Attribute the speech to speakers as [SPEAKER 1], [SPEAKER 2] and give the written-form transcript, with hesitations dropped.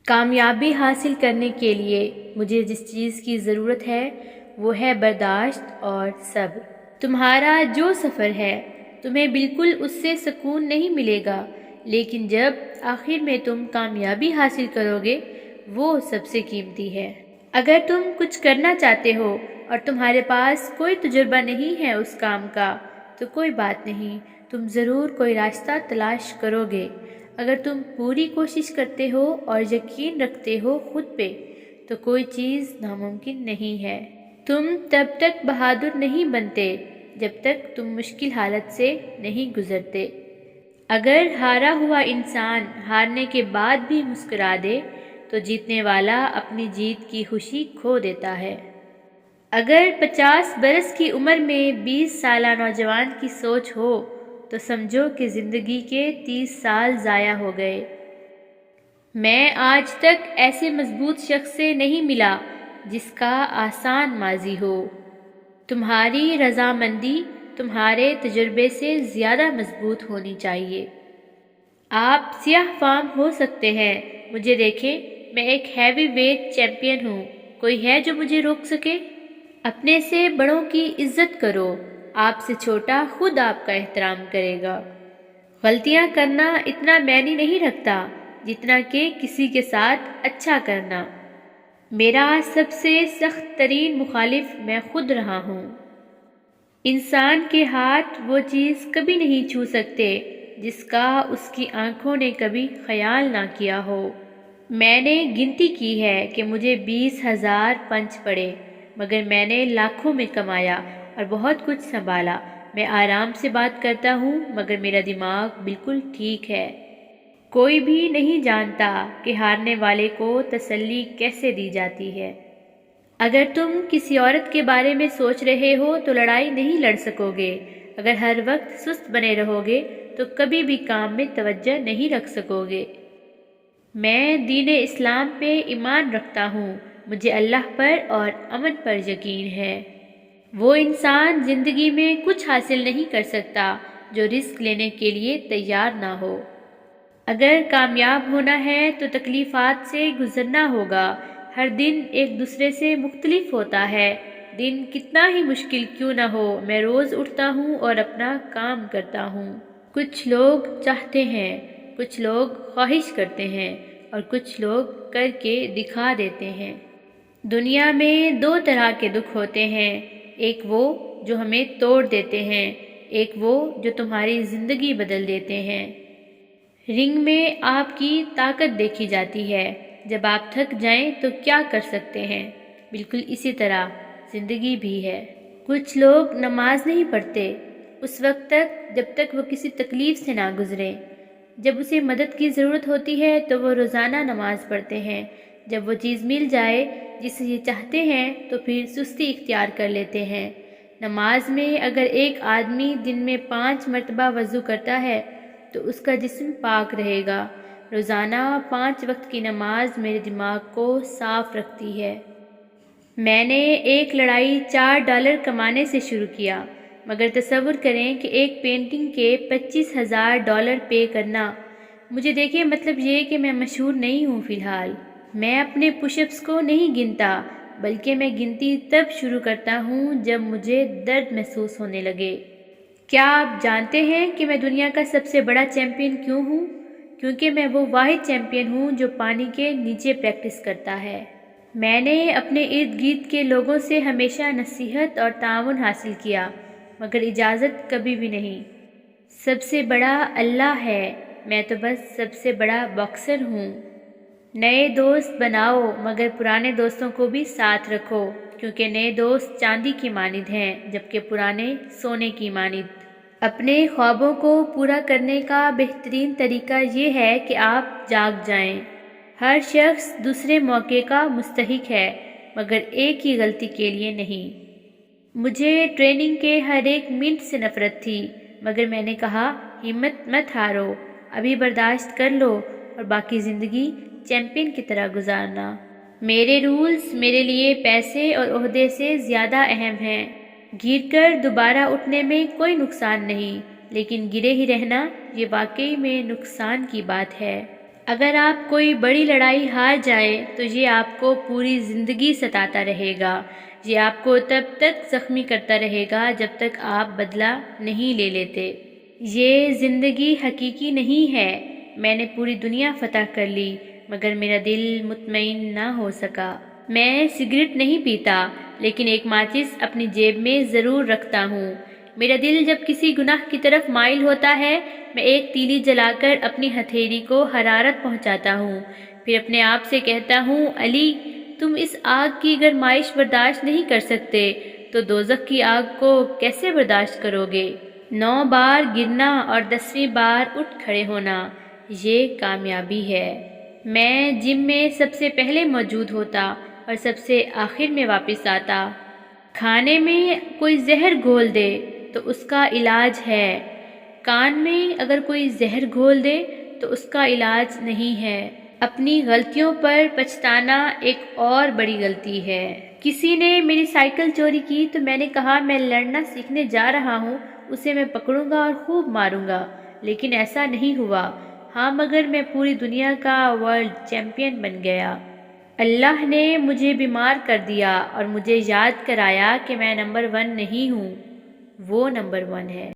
[SPEAKER 1] کامیابی حاصل کرنے کے لیے مجھے جس چیز کی ضرورت ہے وہ ہے برداشت اور صبر۔ تمہارا جو سفر ہے تمہیں بالکل اس سے سکون نہیں ملے گا، لیکن جب آخر میں تم کامیابی حاصل کرو گے وہ سب سے قیمتی ہے۔ اگر تم کچھ کرنا چاہتے ہو اور تمہارے پاس کوئی تجربہ نہیں ہے اس کام کا تو کوئی بات نہیں، تم ضرور کوئی راستہ تلاش کرو گے۔ اگر تم پوری کوشش کرتے ہو اور یقین رکھتے ہو خود پہ تو کوئی چیز ناممکن نہیں ہے۔ تم تب تک بہادر نہیں بنتے جب تک تم مشکل حالت سے نہیں گزرتے۔ اگر ہارا ہوا انسان ہارنے کے بعد بھی مسکرا دے تو جیتنے والا اپنی جیت کی خوشی کھو دیتا ہے۔ اگر 50 برس کی عمر میں 20 سالہ نوجوان کی سوچ ہو تو سمجھو کہ زندگی کے 30 سال ضائع ہو گئے۔ میں آج تک ایسے مضبوط شخص سے نہیں ملا جس کا آسان ماضی ہو۔ تمہاری رضامندی تمہارے تجربے سے زیادہ مضبوط ہونی چاہیے۔ آپ سیاہ فام ہو سکتے ہیں، مجھے دیکھیں، میں ایک ہیوی ویٹ چیمپئن ہوں، کوئی ہے جو مجھے روک سکے؟ اپنے سے بڑوں کی عزت کرو، آپ سے چھوٹا خود آپ کا احترام کرے گا۔ غلطیاں کرنا اتنا معنی نہیں رکھتا جتنا کہ کسی کے ساتھ اچھا کرنا۔ میرا سب سے سخت ترین مخالف میں خود رہا ہوں۔ انسان کے ہاتھ وہ چیز کبھی نہیں چھو سکتے جس کا اس کی آنکھوں نے کبھی خیال نہ کیا ہو۔ میں نے گنتی کی ہے کہ مجھے 20,000 پنچ پڑے، مگر میں نے لاکھوں میں کمایا اور بہت کچھ سنبھالا۔ میں آرام سے بات کرتا ہوں مگر میرا دماغ بالکل ٹھیک ہے۔ کوئی بھی نہیں جانتا کہ ہارنے والے کو تسلی کیسے دی جاتی ہے۔ اگر تم کسی عورت کے بارے میں سوچ رہے ہو تو لڑائی نہیں لڑ سکو گے۔ اگر ہر وقت سست بنے رہو گے تو کبھی بھی کام میں توجہ نہیں رکھ سکو گے۔ میں دین اسلام پہ ایمان رکھتا ہوں، مجھے اللہ پر اور امن پر یقین ہے۔ وہ انسان زندگی میں کچھ حاصل نہیں کر سکتا جو رسک لینے کے لیے تیار نہ ہو۔ اگر کامیاب ہونا ہے تو تکلیفات سے گزرنا ہوگا۔ ہر دن ایک دوسرے سے مختلف ہوتا ہے، دن کتنا ہی مشکل کیوں نہ ہو، میں روز اٹھتا ہوں اور اپنا کام کرتا ہوں۔ کچھ لوگ چاہتے ہیں، کچھ لوگ خواہش کرتے ہیں اور کچھ لوگ کر کے دکھا دیتے ہیں۔ دنیا میں دو طرح کے دکھ ہوتے ہیں، ایک وہ جو ہمیں توڑ دیتے ہیں، ایک وہ جو تمہاری زندگی بدل دیتے ہیں۔ رنگ میں آپ کی طاقت دیکھی جاتی ہے، جب آپ تھک جائیں تو کیا کر سکتے ہیں، بالکل اسی طرح زندگی بھی ہے۔ کچھ لوگ نماز نہیں پڑھتے اس وقت تک جب تک وہ کسی تکلیف سے نہ گزرے۔ جب اسے مدد کی ضرورت ہوتی ہے تو وہ روزانہ نماز پڑھتے ہیں، جب وہ چیز مل جائے جسے یہ چاہتے ہیں تو پھر سستی اختیار کر لیتے ہیں۔ نماز میں اگر ایک آدمی دن میں 5 مرتبہ وضو کرتا ہے تو اس کا جسم پاک رہے گا۔ روزانہ 5 وقت کی نماز میرے دماغ کو صاف رکھتی ہے۔ میں نے ایک لڑائی $4 کمانے سے شروع کیا، مگر تصور کریں کہ ایک پینٹنگ کے $25,000 پے کرنا۔ مجھے دیکھیں، مطلب یہ کہ میں مشہور نہیں ہوں فی الحال۔ میں اپنے پش اپس کو نہیں گنتا، بلکہ میں گنتی تب شروع کرتا ہوں جب مجھے درد محسوس ہونے لگے۔ کیا آپ جانتے ہیں کہ میں دنیا کا سب سے بڑا چیمپئن کیوں ہوں؟ کیونکہ میں وہ واحد چیمپئن ہوں جو پانی کے نیچے پریکٹس کرتا ہے۔ میں نے اپنے ارد گرد کے لوگوں سے ہمیشہ نصیحت اور تعاون حاصل کیا، مگر اجازت کبھی بھی نہیں۔ سب سے بڑا اللہ ہے، میں تو بس سب سے بڑا باکسر ہوں۔ نئے دوست بناؤ مگر پرانے دوستوں کو بھی ساتھ رکھو، کیونکہ نئے دوست چاندی کی مانند ہیں جبکہ پرانے سونے کی مانند۔ اپنے خوابوں کو پورا کرنے کا بہترین طریقہ یہ ہے کہ آپ جاگ جائیں۔ ہر شخص دوسرے موقع کا مستحق ہے، مگر ایک ہی غلطی کے لیے نہیں۔ مجھے ٹریننگ کے ہر ایک منٹ سے نفرت تھی، مگر میں نے کہا ہمت مت ہارو، ابھی برداشت کر لو اور باقی زندگی چیمپئن کی طرح گزارنا۔ میرے رولز میرے لیے پیسے اور عہدے سے زیادہ اہم ہیں۔ گر کر دوبارہ اٹھنے میں کوئی نقصان نہیں، لیکن گرے ہی رہنا یہ واقعی میں نقصان کی بات ہے۔ اگر آپ کوئی بڑی لڑائی ہار جائیں تو یہ آپ کو پوری زندگی ستاتا رہے گا، یہ آپ کو تب تک زخمی کرتا رہے گا جب تک آپ بدلہ نہیں لے لیتے۔ یہ زندگی حقیقی نہیں ہے۔ میں نے پوری دنیا فتح کر لی مگر میرا دل مطمئن نہ ہو سکا۔ میں سگریٹ نہیں پیتا لیکن ایک ماچس اپنی جیب میں ضرور رکھتا ہوں۔ میرا دل جب کسی گناہ کی طرف مائل ہوتا ہے میں ایک تیلی جلا کر اپنی ہتھیلی کو حرارت پہنچاتا ہوں، پھر اپنے آپ سے کہتا ہوں علی تم اس آگ کی گرمائش برداشت نہیں کر سکتے تو دوزخ کی آگ کو کیسے برداشت کرو گے؟ 9 بار گرنا اور 10ویں بار اٹھ کھڑے ہونا، یہ کامیابی ہے۔ میں جم میں سب سے پہلے موجود ہوتا اور سب سے آخر میں واپس آتا۔ کھانے میں کوئی زہر گھول دے تو اس کا علاج ہے، کان میں اگر کوئی زہر گھول دے تو اس کا علاج نہیں ہے۔ اپنی غلطیوں پر پچھتانا ایک اور بڑی غلطی ہے۔ کسی نے میری سائیکل چوری کی تو میں نے کہا میں لڑنا سیکھنے جا رہا ہوں، اسے میں پکڑوں گا اور خوب ماروں گا، لیکن ایسا نہیں ہوا۔ ہاں مگر میں پوری دنیا کا ورلڈ چیمپئن بن گیا۔ اللہ نے مجھے بیمار کر دیا اور مجھے یاد کرایا کہ میں نمبر 1 نہیں ہوں، وہ نمبر 1 ہے۔